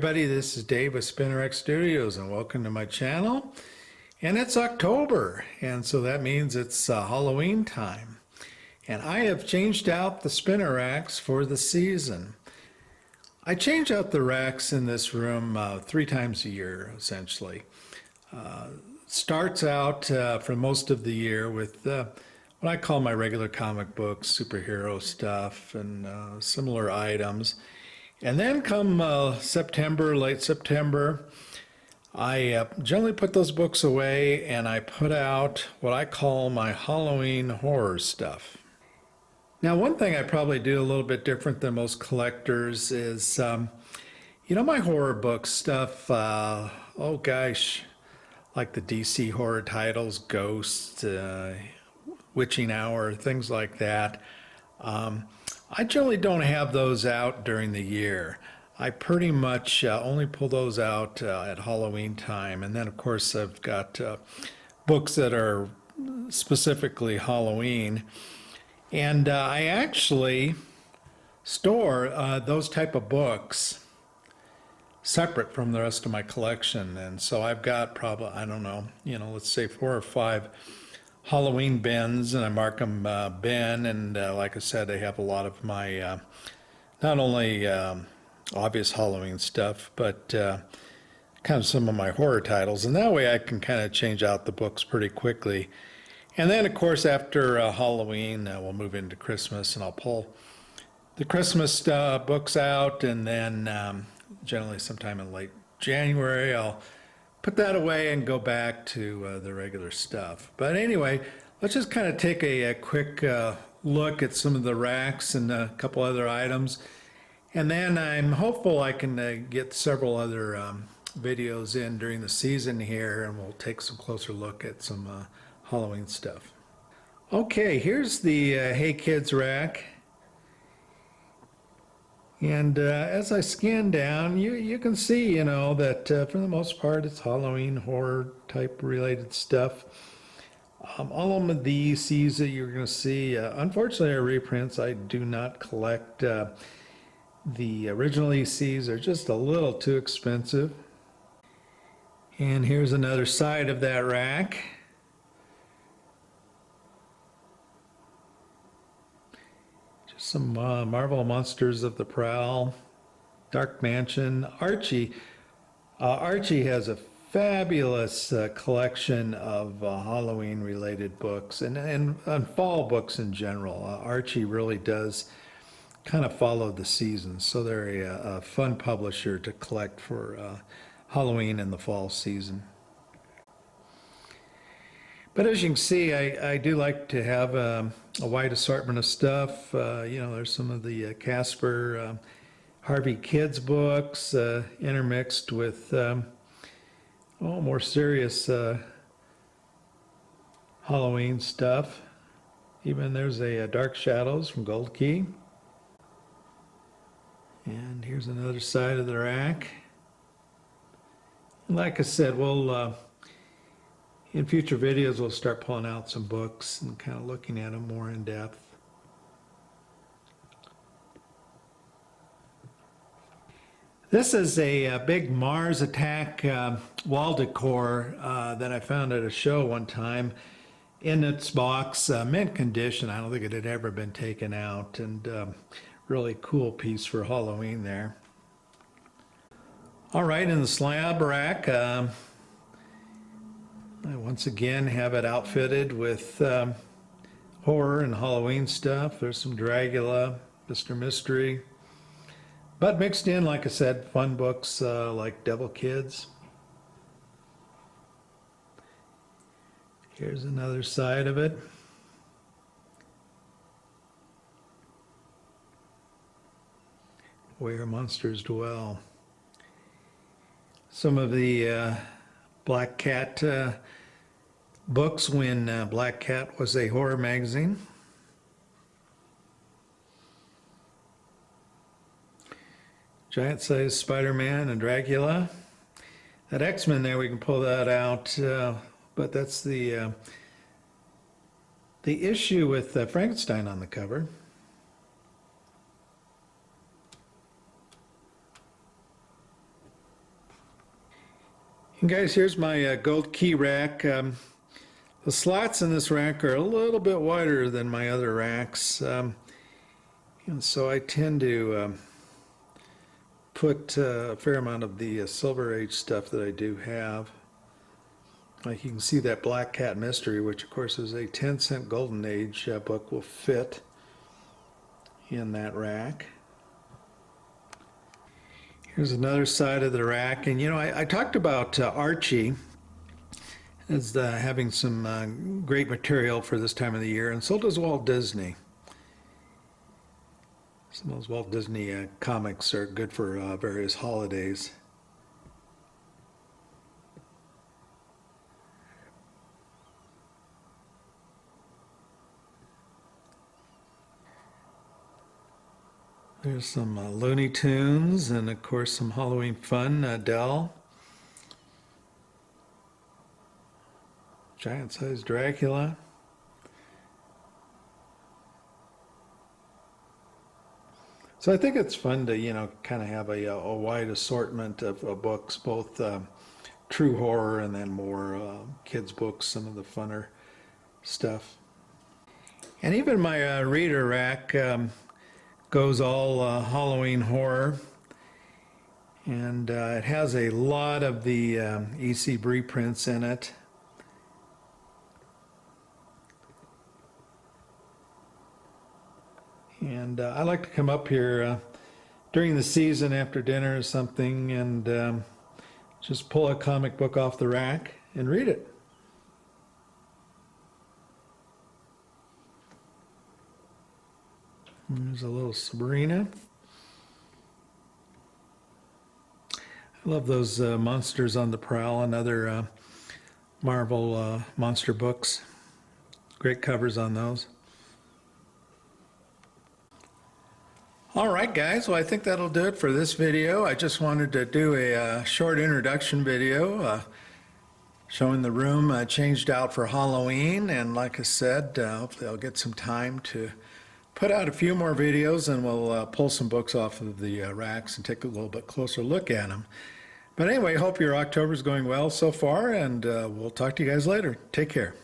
everybody, this is Dave with SpinnerX Studios and welcome to my channel. And it's October, and so that means it's Halloween time. And I have changed out the spinner racks for the season. I change out the racks in this room 3 times a year, essentially. Starts out for most of the year with what I call my regular comic books, superhero stuff, and similar items. And then come September, late September, I generally put those books away and I put out what I call my Halloween horror stuff. Now, one thing I probably do a little bit different than most collectors is, my horror book stuff, oh gosh, like the DC horror titles, Ghost, Witching Hour, things like that. I generally don't have those out during the year. I pretty much only pull those out at Halloween time. And then, of course, I've got books that are specifically Halloween. And I actually store those type of books separate from the rest of my collection. And so I've got probably, I don't know, let's say 4 or 5 Halloween bins, and I mark them bin, and like I said, I have a lot of my not only obvious Halloween stuff, but kind of some of my horror titles, and that way I can kind of change out the books pretty quickly. And then, of course, after Halloween, we'll move into Christmas, and I'll pull the Christmas books out, and then generally sometime in late January, I'll put that away and go back to the regular stuff. But anyway, let's just kind of take a quick look at some of the racks and a couple other items. And then I'm hopeful I can get several other videos in during the season here, and we'll take some closer look at some Halloween stuff. Okay, here's the Hey Kids rack. And as I scan down, you can see, that for the most part, it's Halloween horror type related stuff. All of the ECs that you're going to see, unfortunately, are reprints. I do not collect the original ECs. They're just a little too expensive. And here's another side of that rack. Some Marvel Monsters of the Prowl, Dark Mansion, Archie. Archie has a fabulous collection of Halloween-related books and fall books in general. Archie really does kind of follow the seasons, so they're a fun publisher to collect for Halloween and the fall season. But as you can see, I do like to have a wide assortment of stuff. There's some of the Casper, Harvey Kids books intermixed with more serious Halloween stuff. Even there's a Dark Shadows from Gold Key. And here's another side of the rack. And like I said, in future videos, we'll start pulling out some books and kind of looking at them more in depth. This is a big Mars Attack wall decor that I found at a show one time. In its box, mint condition. I don't think it had ever been taken out, and really cool piece for Halloween there. All right, in the slab rack, I once again have it outfitted with horror and Halloween stuff. There's some Dracula, Mr. Mystery, but mixed in, like I said, fun books like Devil Kids. Here's another side of it. Where Monsters Dwell. Some of the Black Cat books when Black Cat was a horror magazine. Giant-sized Spider-Man and Dracula. That X-Men there, we can pull that out, but that's the issue with Frankenstein on the cover. And guys, here's my gold key rack. The slots in this rack are a little bit wider than my other racks, and so I tend to put a fair amount of the Silver Age stuff that I do have. Like you can see that Black Cat Mystery, which of course is a 10-cent Golden Age book, will fit in that rack. Here's another side of the rack, and you know, I talked about Archie as having some great material for this time of the year, and so does Walt Disney. Some of those Walt Disney comics are good for various holidays. There's some Looney Tunes, and of course some Halloween fun, Dell. Giant-sized Dracula. So I think it's fun to, you know, kind of have a wide assortment of books, both true horror and then more kids' books, some of the funner stuff. And even my reader rack goes all Halloween horror. And it has a lot of the E.C. Bree prints in it. And I like to come up here during the season after dinner or something and just pull a comic book off the rack and read it. There's a little Sabrina. I love those Monsters on the Prowl and other Marvel monster books. Great covers on those. All right, guys, well, I think that'll do it for this video. I just wanted to do a short introduction video showing the room changed out for Halloween. And like I said, hopefully I'll get some time to put out a few more videos, and we'll pull some books off of the racks and take a little bit closer look at them. But anyway, hope your October's going well so far, and we'll talk to you guys later. Take care.